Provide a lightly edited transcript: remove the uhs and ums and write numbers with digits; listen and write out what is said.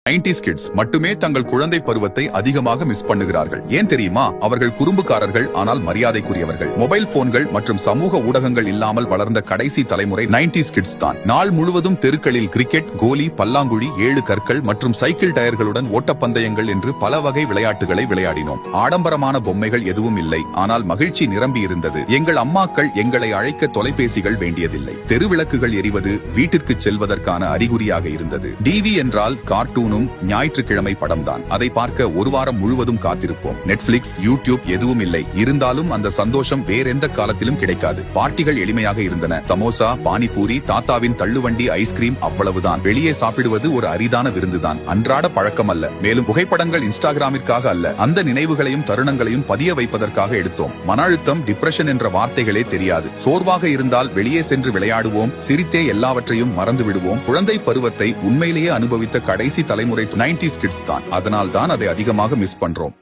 90s kids மட்டுமே தங்கள் குழந்தை பருவத்தை அதிகமாக மிஸ் பண்ணுகிறார்கள். ஏன் தெரியுமா? அவர்கள் குறும்புக்காரர்கள், ஆனால் மரியாதைக்குரியவர்கள். மொபைல் போன்கள் மற்றும் சமூக ஊடகங்கள் இல்லாமல் வளர்ந்த கடைசி தலைமுறை 90s கிட்ஸ் தான். நாள் முழுவதும் தெருக்களில் கிரிக்கெட், கோலி, பல்லாங்குழி, 7 கற்கள் மற்றும் சைக்கிள் டயர்களுடன் ஓட்டப்பந்தயங்கள் என்று பல வகை விளையாட்டுகளை விளையாடினோம். ஆடம்பரமான பொம்மைகள் எதுவும் இல்லை, ஆனால் மகிழ்ச்சி நிரம்பி இருந்தது. எங்கள் அம்மாக்கள் எங்களை அழைக்க தொலைபேசிகள் வேண்டியதில்லை. தெருவிளக்குகள் எரிவது வீட்டிற்கு செல்வதற்கான அறிகுறியாக இருந்தது. டிவி என்றால் கார்ட்டூன், ஞாயிற்றுக்கிழமை படம்தான். அதை பார்க்க ஒரு வாரம் முழுவதும் காத்திருப்போம். நெட்ஃபிளிக்ஸ், யூடியூப் எதுவும் இல்லை. இருந்தாலும் அந்த சந்தோஷம் வேறெந்த காலத்திலும் கிடைக்காது. பார்ட்டிகள் எளிமையாக இருந்தன. சமோசா, பானிபூரி, தாத்தாவின் தள்ளுவண்டி, ஐஸ்கிரீம், அவ்வளவுதான். வெளியே சாப்பிடுவது ஒரு அரிதான விருந்துதான், அன்றாட பழக்கம் அல்ல. மேலும் புகைப்படங்கள் இன்ஸ்டாகிராமிற்காக அல்ல, அந்த நினைவுகளையும் தருணங்களையும் பதிய வைப்பதற்காக எடுத்தோம். மன அழுத்தம், டிப்ரெஷன் என்ற வார்த்தைகளே தெரியாது. சோர்வாக இருந்தால் வெளியே சென்று விளையாடுவோம், சிரித்தே எல்லாவற்றையும் மறந்து விடுவோம். குழந்தை பருவத்தை உண்மையிலேயே அனுபவித்த கடைசி தலைமுறை 90s கிட்ஸ் தான். அதனால் தான் அதை அதிகமாக மிஸ் பண்றோம்.